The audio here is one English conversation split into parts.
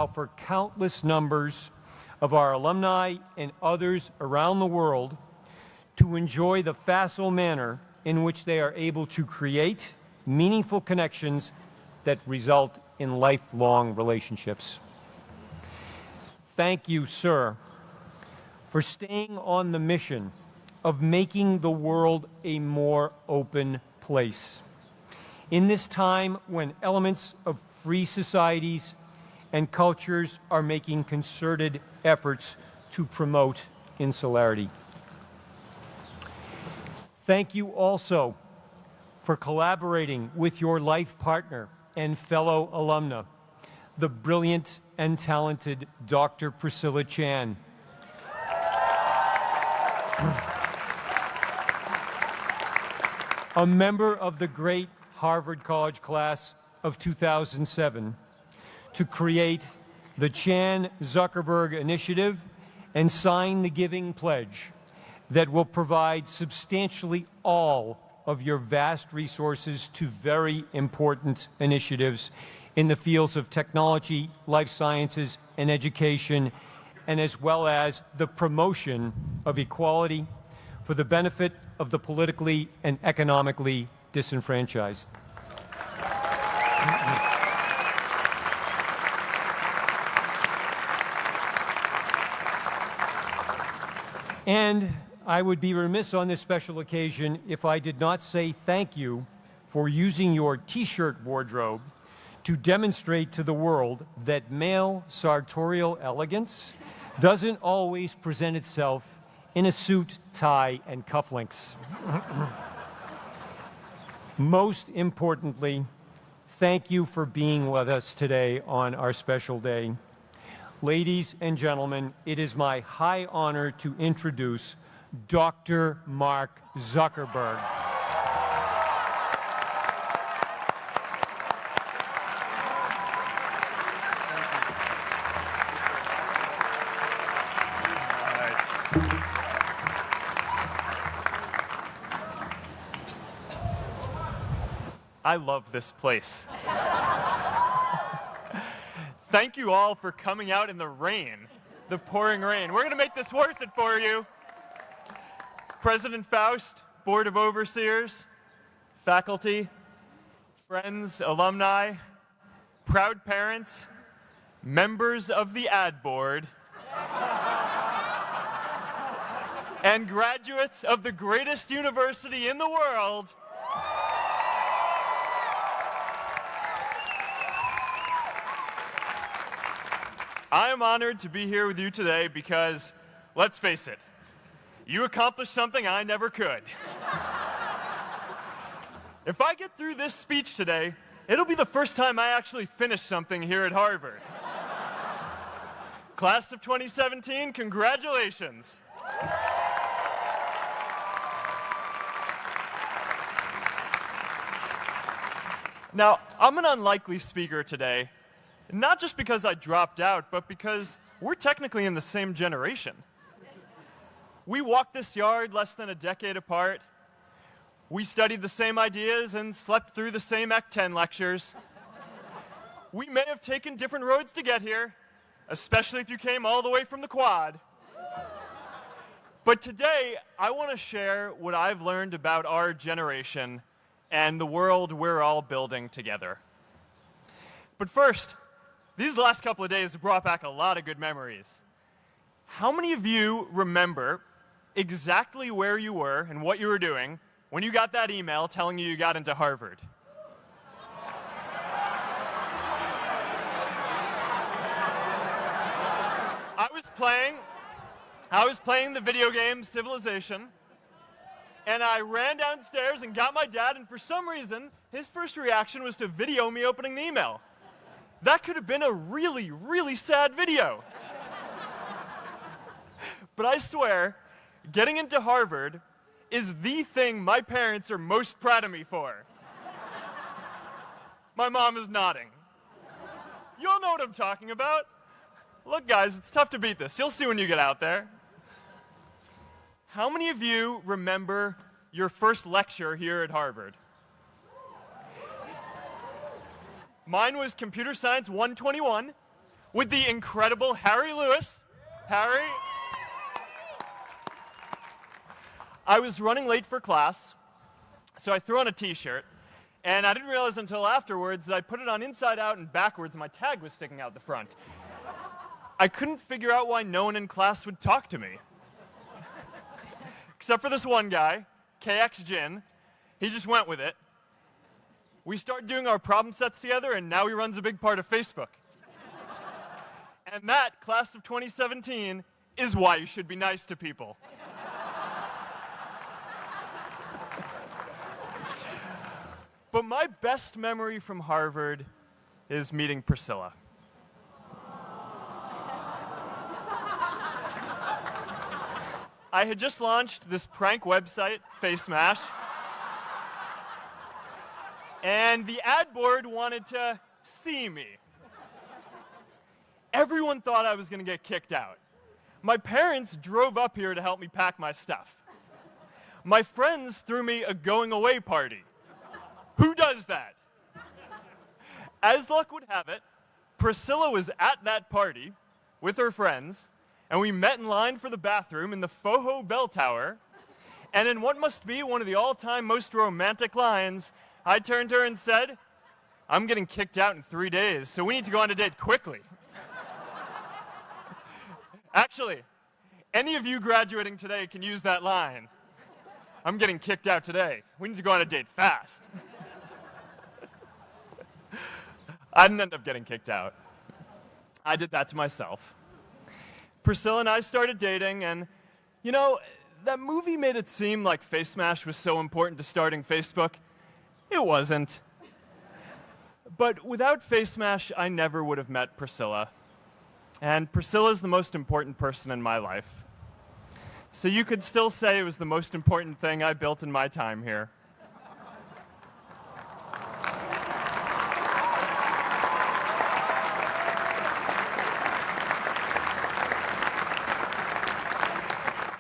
allow for countless numbers of our alumni and others around the world to enjoy the facile manner in which they are able to create meaningful connections that result in lifelong relationships. Thank you, sir, for staying on the mission of making the world a more open place. In this time when elements of free societies and cultures are making concerted efforts to promote insularity. Thank you also for collaborating with your life partner and fellow alumna, the brilliant and talented Dr. Priscilla Chan. A member of the great Harvard College class of 2007, to create the Chan-Zuckerberg Initiative and sign the Giving Pledge that will provide substantially all of your vast resources to very important initiatives in the fields of technology, life sciences, and education, and as well as the promotion of equality for the benefit of the politically and economically disenfranchised. And I would be remiss on this special occasion if I did not say thank you for using your T-shirt wardrobe to demonstrate to the world that male sartorial elegance doesn't always present itself in a suit, tie, and cufflinks. Most importantly, thank you for being with us today on our special day. Ladies and gentlemen, it is my high honor to introduce Dr. Mark Zuckerberg. I love this place. Thank you all for coming out in the rain, the pouring rain. We're going to make this worth it for you. President Faust, Board of Overseers, faculty, friends, alumni, proud parents, members of the ad board, and graduates of the greatest university in the world. I am honored to be here with you today because, let's face it, you accomplished something I never could. If I get through this speech today, it'll be the first time I actually finish something here at Harvard. Class of 2017, congratulations. Now, I'm an unlikely speaker today. Not just because I dropped out, but because we're technically in the same generation. We walked this yard less than a decade apart. We studied the same ideas and slept through the same Act 10 lectures. We may have taken different roads to get here, especially if you came all the way from the Quad. But today, I want to share what I've learned about our generation and the world we're all building together. But first, these last couple of days have brought back a lot of good memories. How many of you remember exactly where you were and what you were doing when you got that email telling you got into Harvard? I was playing the video game Civilization, and I ran downstairs and got my dad, and for some reason, his first reaction was to video me opening the email. That could have been a really, really sad video. But I swear, getting into Harvard is the thing my parents are most proud of me for. My mom is nodding. You all know what I'm talking about. Look, guys, it's tough to beat this. You'll see when you get out there. How many of you remember your first lecture here at Harvard? Mine was Computer Science 121. with the incredible Harry Lewis. Harry. I was running late for class, so I threw on a t-shirt, and I didn't realize until afterwards that I put it on inside out and backwards and my tag was sticking out the front. I couldn't figure out why no one in class would talk to me. Except for this one guy, KX Jin. He just went with it. We started doing our problem sets together, and now he runs a big part of Facebook. And that, class of 2017, is why you should be nice to people. But my best memory from Harvard is meeting Priscilla. I had just launched this prank website, FaceMash, and the ad board wanted to see me. Everyone thought I was going to get kicked out. My parents drove up here to help me pack my stuff. My friends threw me a going-away party. Who does that? As luck would have it, Priscilla was at that party with her friends, and we met in line for the bathroom in the Foho Bell Tower, and in what must be one of the all-time most romantic lines, I turned to her and said, "I'm getting kicked out in 3 days, so we need to go on a date quickly." Actually, any of you graduating today can use that line. "I'm getting kicked out today. We need to go on a date fast." I didn't end up getting kicked out. I did that to myself. Priscilla and I started dating, and, you know, that movie made it seem like FaceMash was so important to starting Facebook. It wasn't. But without FaceMash, I never would have met Priscilla. And Priscilla's the most important person in my life. So you could still say it was the most important thing I built in my time here.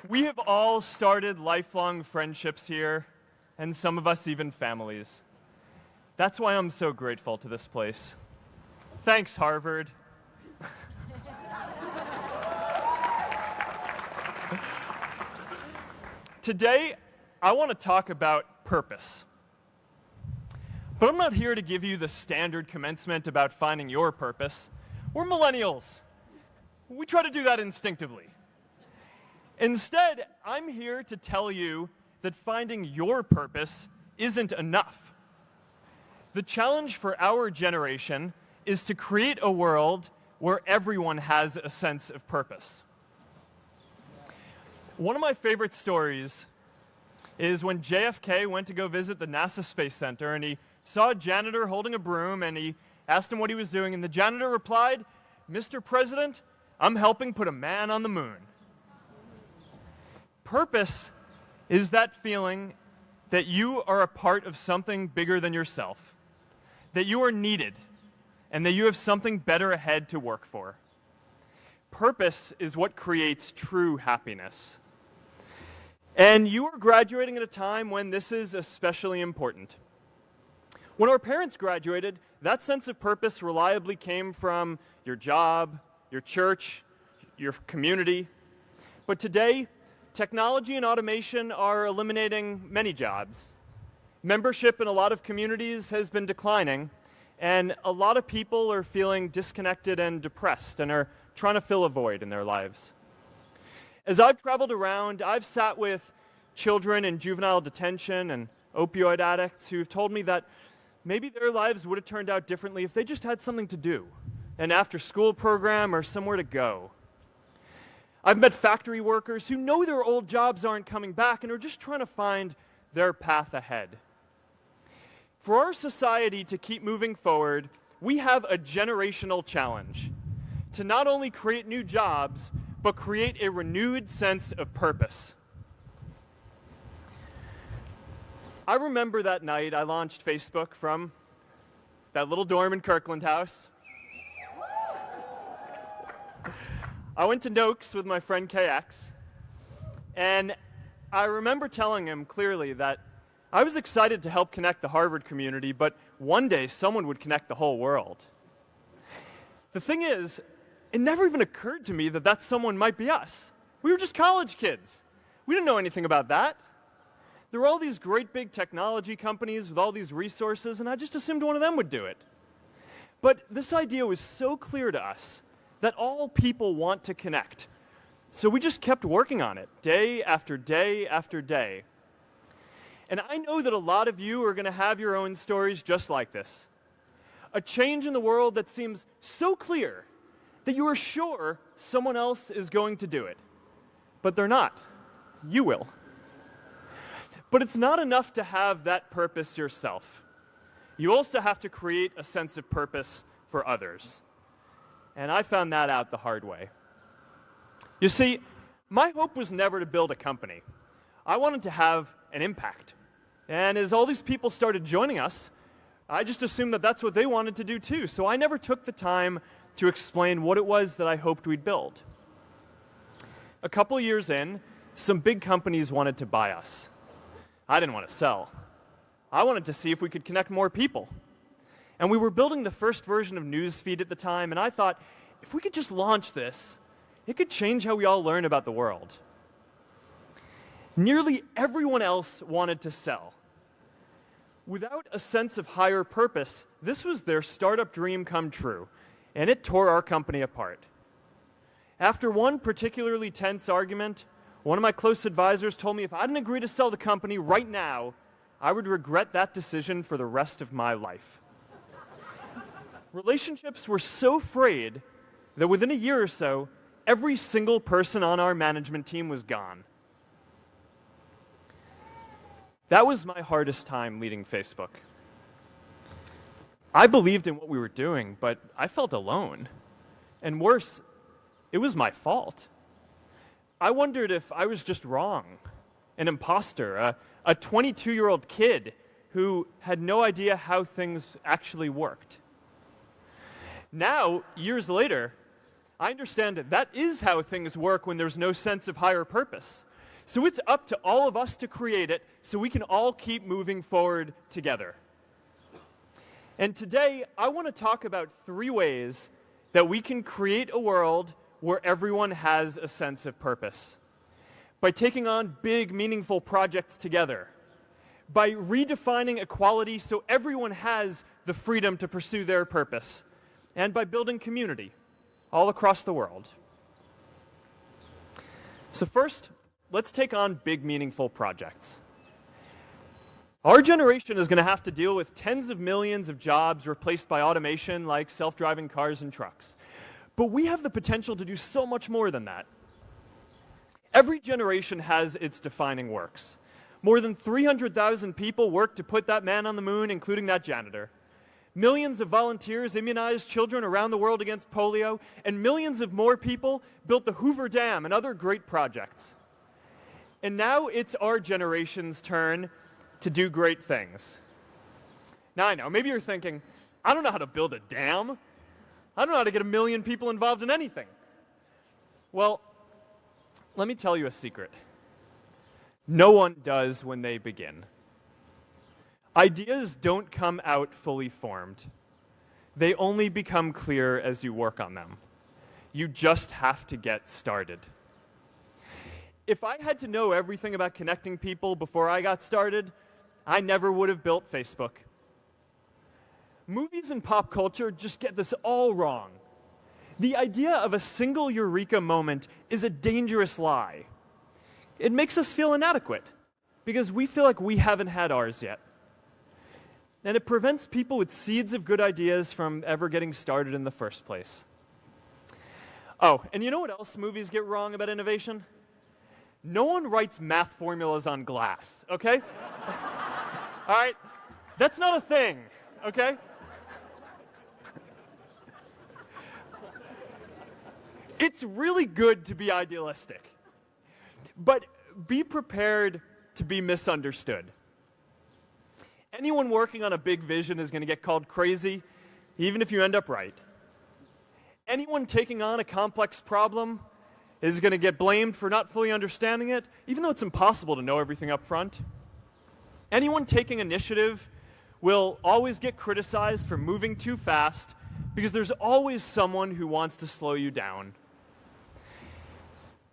We have all started lifelong friendships here, and some of us even families. That's why I'm so grateful to this place. Thanks, Harvard. Today, I want to talk about purpose. But I'm not here to give you the standard commencement about finding your purpose. We're millennials. We try to do that instinctively. Instead, I'm here to tell you that finding your purpose isn't enough. The challenge for our generation is to create a world where everyone has a sense of purpose. One of my favorite stories is when JFK went to go visit the NASA Space Center, and he saw a janitor holding a broom, and he asked him what he was doing, and the janitor replied, "Mr. President, I'm helping put a man on the moon." Purpose is that feeling that you are a part of something bigger than yourself, that you are needed, and that you have something better ahead to work for. Purpose is what creates true happiness. And you are graduating at a time when this is especially important. When our parents graduated, that sense of purpose reliably came from your job, your church, your community. But today, technology and automation are eliminating many jobs. Membership in a lot of communities has been declining, and a lot of people are feeling disconnected and depressed and are trying to fill a void in their lives. As I've traveled around, I've sat with children in juvenile detention and opioid addicts who've told me that maybe their lives would have turned out differently if they just had something to do, an after-school program or somewhere to go. I've met factory workers who know their old jobs aren't coming back and are just trying to find their path ahead. For our society to keep moving forward, we have a generational challenge to not only create new jobs, but create a renewed sense of purpose. I remember that night I launched Facebook from that little dorm in Kirkland House. I went to Noakes with my friend KX, and I remember telling him clearly that I was excited to help connect the Harvard community, but one day someone would connect the whole world. The thing is, it never even occurred to me that that someone might be us. We were just college kids. We didn't know anything about that. There were all these great big technology companies with all these resources, and I just assumed one of them would do it. But this idea was so clear to us that all people want to connect. So we just kept working on it, day after day after day. And I know that a lot of you are going to have your own stories just like this. A change in the world that seems so clear that you are sure someone else is going to do it. But they're not. You will. But it's not enough to have that purpose yourself. You also have to create a sense of purpose for others. And I found that out the hard way. You see, my hope was never to build a company. I wanted to have an impact. And as all these people started joining us, I just assumed that that's what they wanted to do too. So I never took the time to explain what it was that I hoped we'd build. A couple years in, some big companies wanted to buy us. I didn't want to sell. I wanted to see if we could connect more people. And we were building the first version of Newsfeed at the time, and I thought, if we could just launch this, it could change how we all learn about the world. Nearly everyone else wanted to sell. Without a sense of higher purpose, this was their startup dream come true, and it tore our company apart. After one particularly tense argument, one of my close advisors told me if I didn't agree to sell the company right now, I would regret that decision for the rest of my life. Relationships were so frayed that within a year or so, every single person on our management team was gone. That was my hardest time leading Facebook. I believed in what we were doing, but I felt alone. And worse, it was my fault. I wondered if I was just wrong, an imposter, a 22-year-old kid who had no idea how things actually worked. Now, years later, I understand that is how things work when there's no sense of higher purpose. So it's up to all of us to create it so we can all keep moving forward together. And today, I want to talk about 3 ways that we can create a world where everyone has a sense of purpose. By taking on big, meaningful projects together. By redefining equality so everyone has the freedom to pursue their purpose. And by building community all across the world. So first, let's take on big, meaningful projects. Our generation is going to have to deal with tens of millions of jobs replaced by automation like self-driving cars and trucks. But we have the potential to do so much more than that. Every generation has its defining works. More than 300,000 people worked to put that man on the moon, including that janitor. Millions of volunteers immunized children around the world against polio, and millions of more people built the Hoover Dam and other great projects. And now it's our generation's turn to do great things. Now I know, maybe you're thinking, I don't know how to build a dam. I don't know how to get 1 million people involved in anything. Well, let me tell you a secret. No one does when they begin. Ideas don't come out fully formed. They only become clear as you work on them. You just have to get started. If I had to know everything about connecting people before I got started, I never would have built Facebook. Movies and pop culture just get this all wrong. The idea of a single eureka moment is a dangerous lie. It makes us feel inadequate because we feel like we haven't had ours yet. And it prevents people with seeds of good ideas from ever getting started in the first place. Oh, and you know what else movies get wrong about innovation? No one writes math formulas on glass, okay? All right? That's not a thing, okay? It's really good to be idealistic, but be prepared to be misunderstood. Anyone working on a big vision is going to get called crazy, even if you end up right. Anyone taking on a complex problem is going to get blamed for not fully understanding it, even though it's impossible to know everything up front. Anyone taking initiative will always get criticized for moving too fast because there's always someone who wants to slow you down.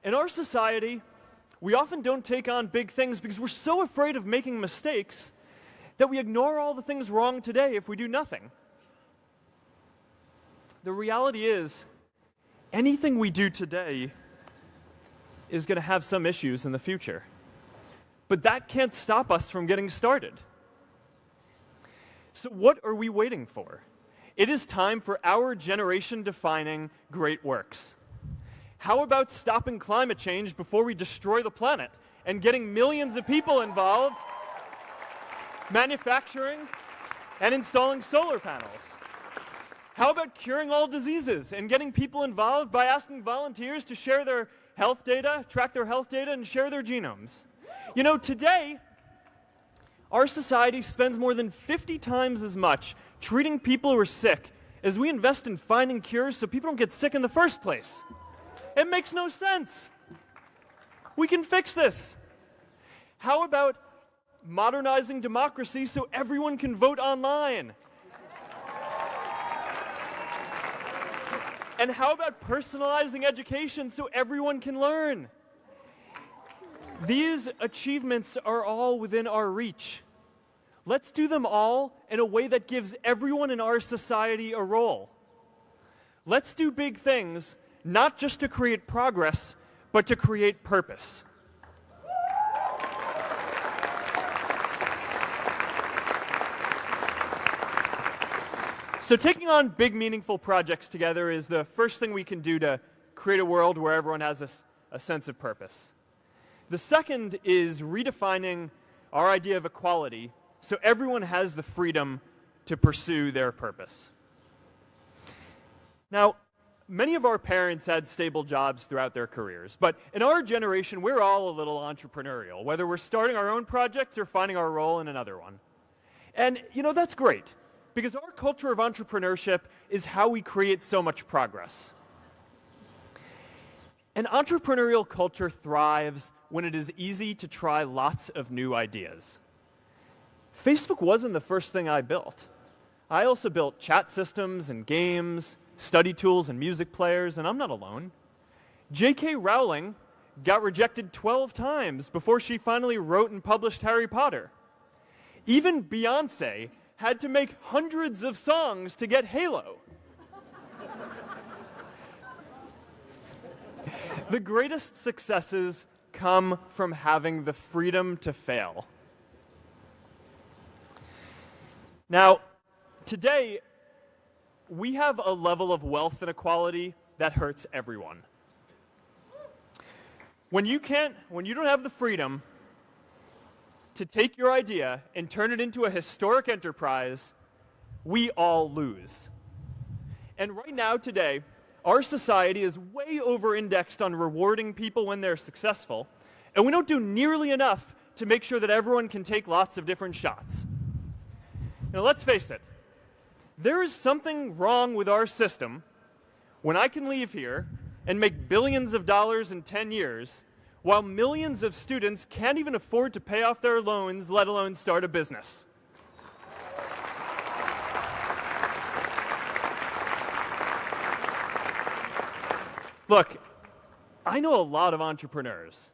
In our society, we often don't take on big things because we're so afraid of making mistakes that we ignore all the things wrong today if we do nothing. The reality is, anything we do today is going to have some issues in the future. But that can't stop us from getting started. So what are we waiting for? It is time for our generation-defining great works. How about stopping climate change before we destroy the planet and getting millions of people involved, manufacturing and installing solar panels? How about curing all diseases and getting people involved by asking volunteers to share their health data, track their health data, and share their genomes? You know, today, our society spends more than 50 times as much treating people who are sick as we invest in finding cures so people don't get sick in the first place. It makes no sense. We can fix this. How about modernizing democracy so everyone can vote online? And how about personalizing education so everyone can learn? These achievements are all within our reach. Let's do them all in a way that gives everyone in our society a role. Let's do big things, not just to create progress, but to create purpose. So taking on big, meaningful projects together is the first thing we can do to create a world where everyone has a sense of purpose. The second is redefining our idea of equality so everyone has the freedom to pursue their purpose. Now, many of our parents had stable jobs throughout their careers, but in our generation, we're all a little entrepreneurial, whether we're starting our own projects or finding our role in another one. And, you know, that's great, because our culture of entrepreneurship is how we create so much progress. An entrepreneurial culture thrives when it is easy to try lots of new ideas. Facebook wasn't the first thing I built. I also built chat systems and games, study tools and music players, and I'm not alone. J.K. Rowling got rejected 12 times before she finally wrote and published Harry Potter. Even Beyoncé had to make hundreds of songs to get Halo. The greatest successes come from having the freedom to fail. Now, today, we have a level of wealth inequality that hurts everyone. When you don't have the freedom to take your idea and turn it into a historic enterprise, we all lose. And right now, today, our society is way over-indexed on rewarding people when they're successful, and we don't do nearly enough to make sure that everyone can take lots of different shots. Now, let's face it, there is something wrong with our system when I can leave here and make billions of dollars in 10 years, while millions of students can't even afford to pay off their loans, let alone start a business. Look, I know a lot of entrepreneurs,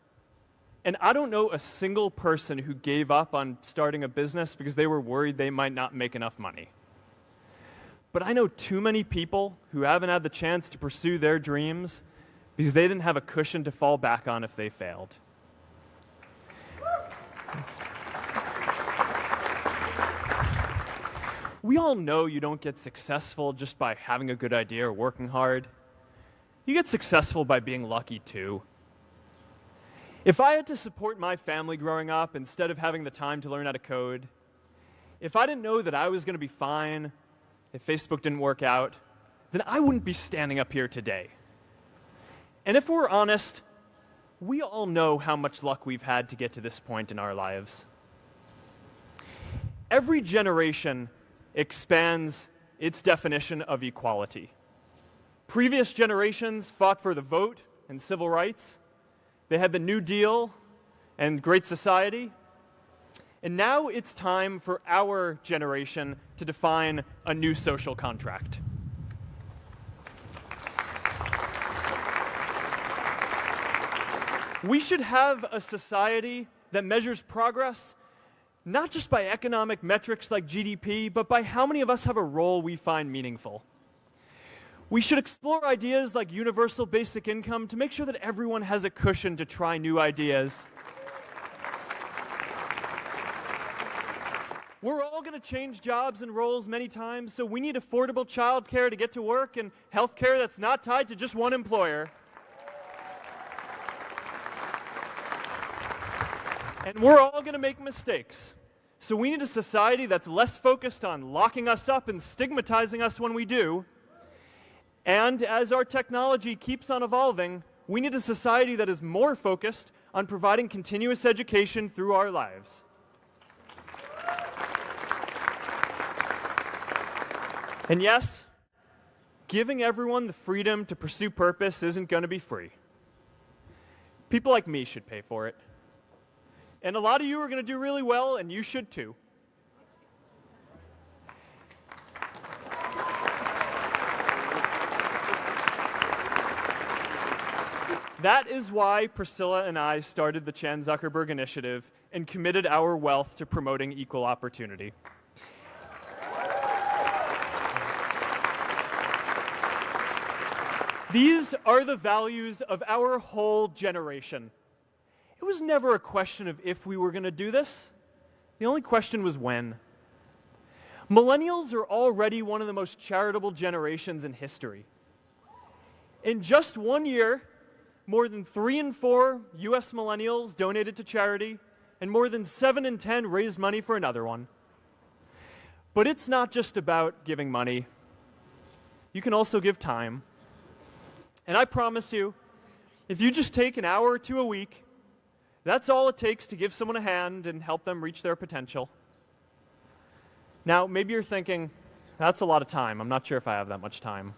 and I don't know a single person who gave up on starting a business because they were worried they might not make enough money. But I know too many people who haven't had the chance to pursue their dreams because they didn't have a cushion to fall back on if they failed. We all know you don't get successful just by having a good idea or working hard. You get successful by being lucky too. If I had to support my family growing up instead of having the time to learn how to code, if I didn't know that I was going to be fine if Facebook didn't work out, then I wouldn't be standing up here today. And if we're honest, we all know how much luck we've had to get to this point in our lives. Every generation expands its definition of equality. Previous generations fought for the vote and civil rights. They had the New Deal and Great Society. And now it's time for our generation to define a new social contract. We should have a society that measures progress not just by economic metrics like GDP, but by how many of us have a role we find meaningful. We should explore ideas like universal basic income to make sure that everyone has a cushion to try new ideas. We're all going to change jobs and roles many times, so we need affordable childcare to get to work and healthcare that's not tied to just one employer. And we're all going to make mistakes. So we need a society that's less focused on locking us up and stigmatizing us when we do. And as our technology keeps on evolving, we need a society that is more focused on providing continuous education through our lives. And yes, giving everyone the freedom to pursue purpose isn't going to be free. People like me should pay for it. And a lot of you are going to do really well, and you should too. That is why Priscilla and I started the Chan Zuckerberg Initiative and committed our wealth to promoting equal opportunity. These are the values of our whole generation. It was never a question of if we were going to do this. The only question was when. Millennials are already one of the most charitable generations in history. In just 1 year, more than 3 in 4 US millennials donated to charity, and more than 7 in 10 raised money for another one. But it's not just about giving money. You can also give time. And I promise you, if you just take an hour or two a week, that's all it takes to give someone a hand and help them reach their potential. Now, maybe you're thinking, that's a lot of time. I'm not sure if I have that much time.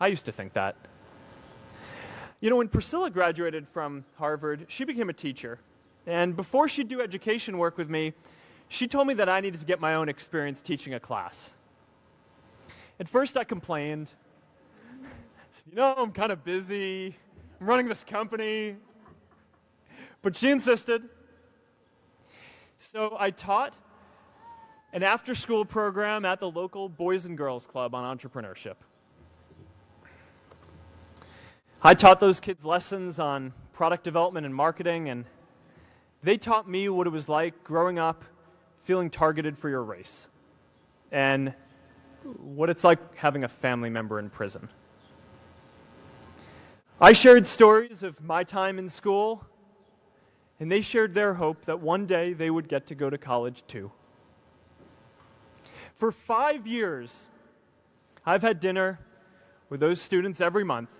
I used to think that. You know, when Priscilla graduated from Harvard, she became a teacher. And before she'd do education work with me, she told me that I needed to get my own experience teaching a class. At first, I complained. I said, you know, I'm kind of busy. I'm running this company. But she insisted. So I taught an after-school program at the local Boys and Girls Club on entrepreneurship. I taught those kids lessons on product development and marketing, and they taught me what it was like growing up feeling targeted for your race, and what it's like having a family member in prison. I shared stories of my time in school, and they shared their hope that one day they would get to go to college too. For 5 years, I've had dinner with those students every month.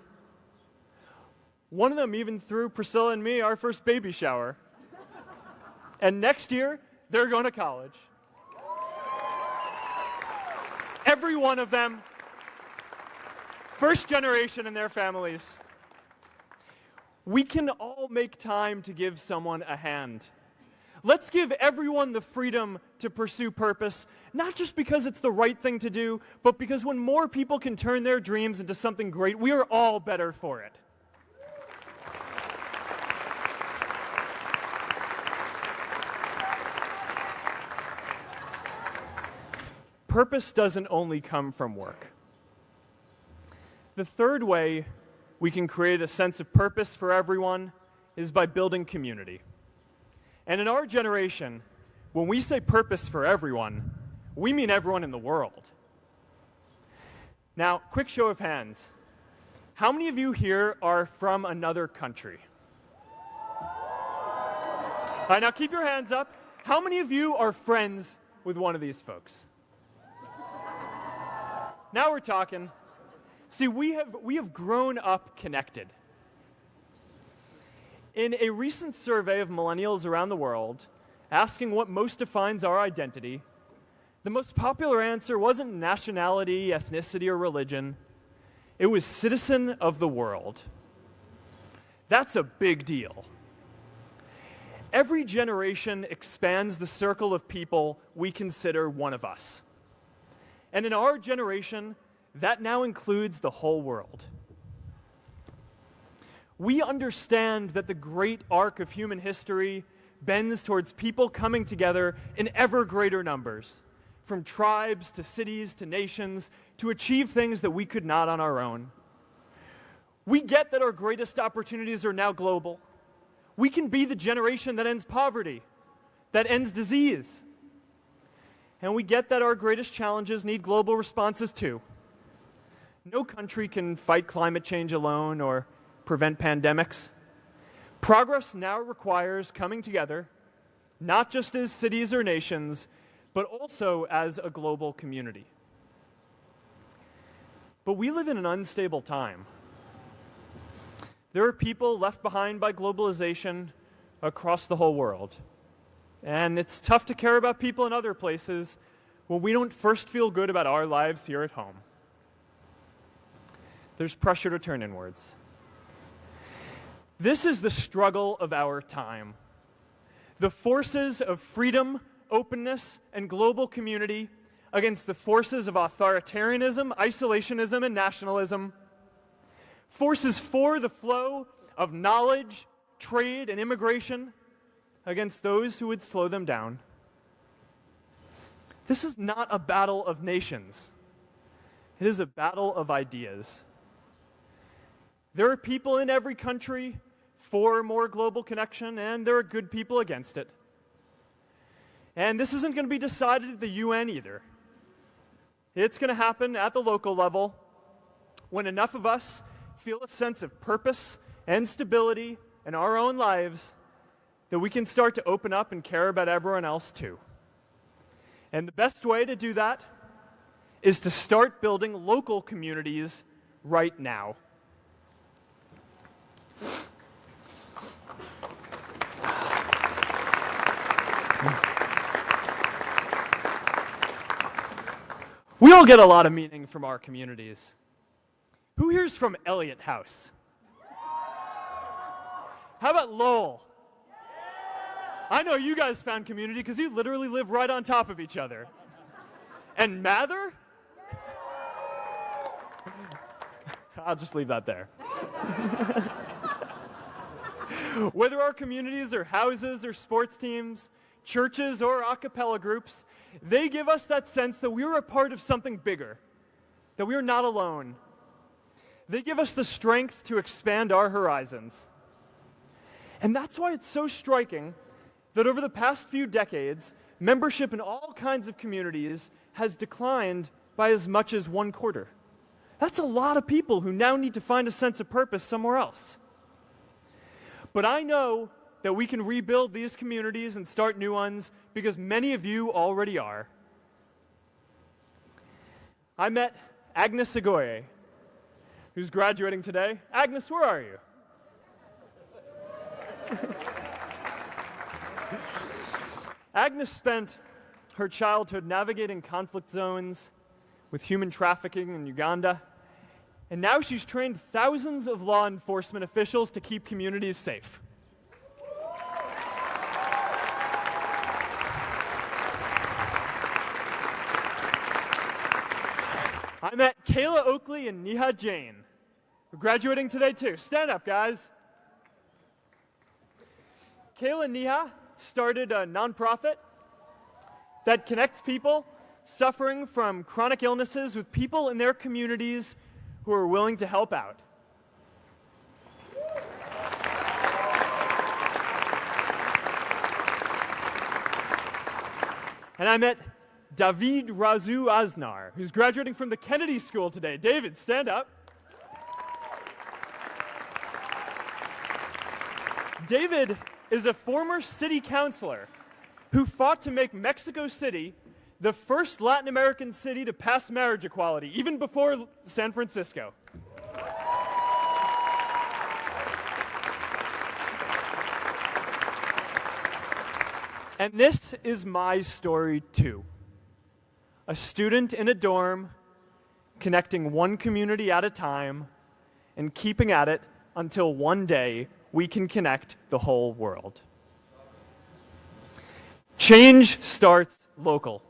One of them even threw Priscilla and me our first baby shower. And next year, they're going to college. Every one of them, first generation in their families. We can all make time to give someone a hand. Let's give everyone the freedom to pursue purpose, not just because it's the right thing to do, but because when more people can turn their dreams into something great, we are all better for it. Purpose doesn't only come from work. The third way we can create a sense of purpose for everyone is by building community. And in our generation, when we say purpose for everyone, we mean everyone in the world. Now, quick show of hands. How many of you here are from another country? All right, now keep your hands up. How many of you are friends with one of these folks? Now we're talking. See, we have grown up connected. In a recent survey of millennials around the world, asking what most defines our identity, the most popular answer wasn't nationality, ethnicity, or religion. It was citizen of the world. That's a big deal. Every generation expands the circle of people we consider one of us. And in our generation, that now includes the whole world. We understand that the great arc of human history bends towards people coming together in ever greater numbers, from tribes to cities to nations, to achieve things that we could not on our own. We get that our greatest opportunities are now global. We can be the generation that ends poverty, that ends disease. And we get that our greatest challenges need global responses too. No country can fight climate change alone or prevent pandemics. Progress now requires coming together, not just as cities or nations, but also as a global community. But we live in an unstable time. There are people left behind by globalization across the whole world. And it's tough to care about people in other places when we don't first feel good about our lives here at home. There's pressure to turn inwards. This is the struggle of our time. The forces of freedom, openness, and global community against the forces of authoritarianism, isolationism, and nationalism. Forces for the flow of knowledge, trade, and immigration against those who would slow them down. This is not a battle of nations. It is a battle of ideas. There are people in every country for more global connection, and there are good people against it. And this isn't going to be decided at the UN either. It's going to happen at the local level when enough of us feel a sense of purpose and stability in our own lives that we can start to open up and care about everyone else too. And the best way to do that is to start building local communities right now. We all get a lot of meaning from our communities. Who here's from Elliott House? How about Lowell? I know you guys found community because you literally live right on top of each other. And Mather? I'll just leave that there. Whether our communities are houses or sports teams, churches or a cappella groups, they give us that sense that we are a part of something bigger, that we are not alone. They give us the strength to expand our horizons. And that's why it's so striking that over the past few decades, membership in all kinds of communities has declined by as much as 1/4. That's a lot of people who now need to find a sense of purpose somewhere else. But I know that we can rebuild these communities and start new ones because many of you already are. I met Agnes Segoye, who's graduating today. Agnes, where are you? Agnes spent her childhood navigating conflict zones with human trafficking in Uganda, and now she's trained thousands of law enforcement officials to keep communities safe. I met Kayla Oakley and Neha Jain, who are graduating today too. Stand up, guys. Kayla and Neha started a nonprofit that connects people suffering from chronic illnesses with people in their communities who are willing to help out. And I met David Razu Aznar, who's graduating from the Kennedy School today. David, stand up. David is a former city councilor who fought to make Mexico City the first Latin American city to pass marriage equality, even before San Francisco. And this is my story too. A student in a dorm, connecting one community at a time, and keeping at it until one day we can connect the whole world. Change starts local.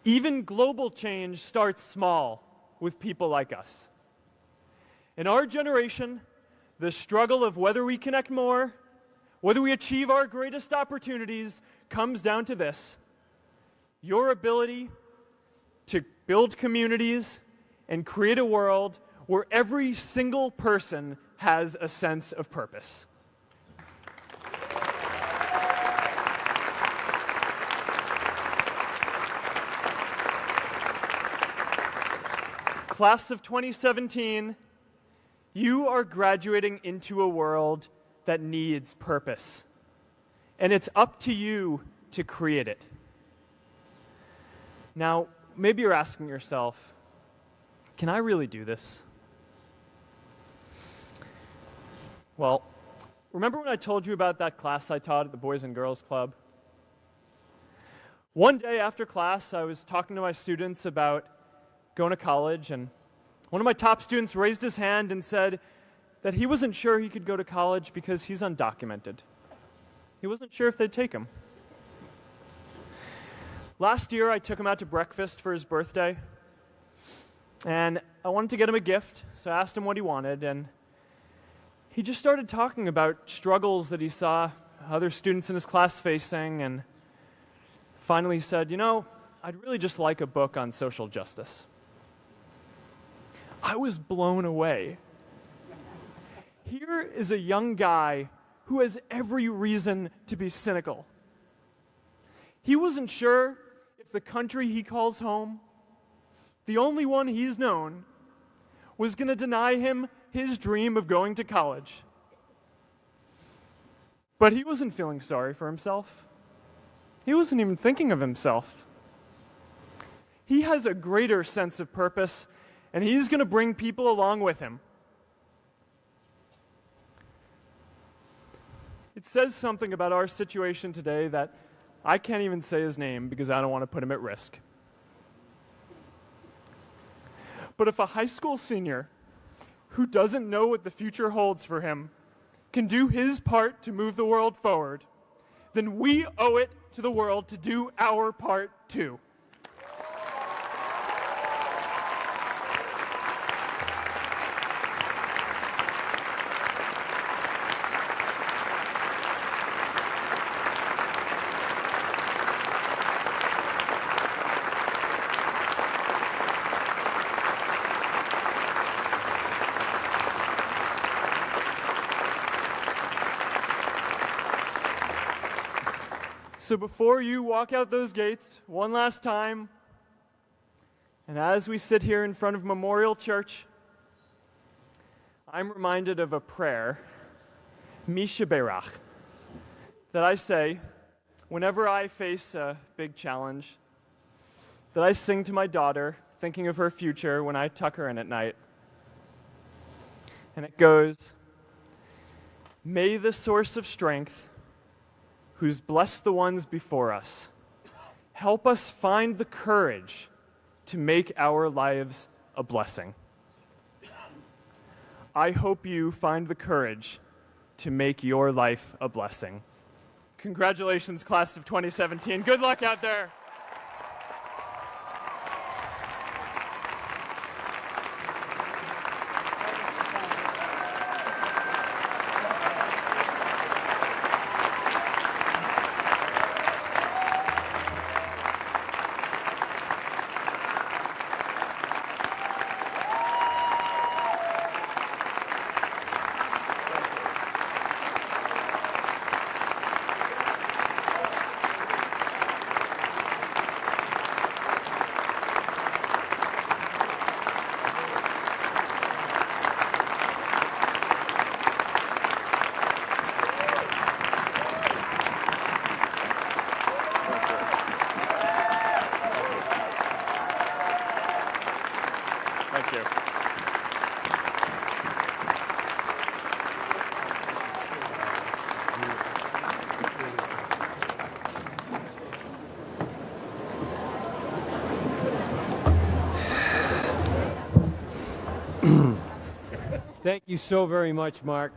Even global change starts small with people like us. In our generation, the struggle of whether we connect more, whether we achieve our greatest opportunities, comes down to this: your ability to build communities and create a world where every single person has a sense of purpose. Class of 2017, you are graduating into a world that needs purpose, and it's up to you to create it. Now, maybe you're asking yourself, can I really do this? Well, remember when I told you about that class I taught at the Boys and Girls Club? One day after class, I was talking to my students about going to college, and one of my top students raised his hand and said that he wasn't sure he could go to college because he's undocumented. He wasn't sure if they'd take him. Last year, I took him out to breakfast for his birthday, and I wanted to get him a gift, so I asked him what he wanted, and he just started talking about struggles that he saw other students in his class facing, and finally said, "You know, I'd really just like a book on social justice." I was blown away. Here is a young guy who has every reason to be cynical. He wasn't sure if the country he calls home, the only one he's known, was going to deny him his dream of going to college. But he wasn't feeling sorry for himself. He wasn't even thinking of himself. He has a greater sense of purpose, and he's going to bring people along with him. It says something about our situation today that I can't even say his name because I don't want to put him at risk. But if a high school senior who doesn't know what the future holds for him can do his part to move the world forward, then we owe it to the world to do our part too. So before you walk out those gates one last time, and as we sit here in front of Memorial Church, I'm reminded of a prayer, Misha Berach, that I say whenever I face a big challenge, that I sing to my daughter, thinking of her future when I tuck her in at night. And it goes, "May the source of strength, who's blessed the ones before us, help us find the courage to make our lives a blessing." I hope you find the courage to make your life a blessing. Congratulations, class of 2017. Good luck out there. Thank you. Thank you so very much, Mark.